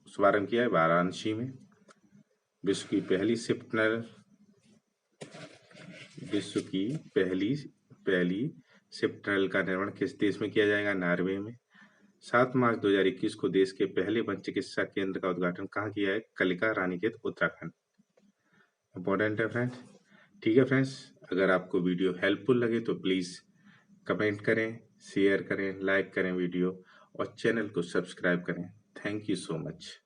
शुभारंभ किया है? वाराणसी में। विश्व की पहली शिप टनल का निर्माण किस देश में किया जाएगा? नॉर्वे में। 7 मार्च 2021 को देश के पहले वन चिकित्सा केंद्र का उद्घाटन कहाँ किया है? कलिका रानीखेत उत्तराखंड। इंपॉर्टेंट है फ्रेंड्स। ठीक है फ्रेंड्स, अगर आपको वीडियो हेल्पफुल लगे तो प्लीज़ कमेंट करें, शेयर करें, लाइक करें वीडियो और चैनल को सब्सक्राइब करें। Thank you so much.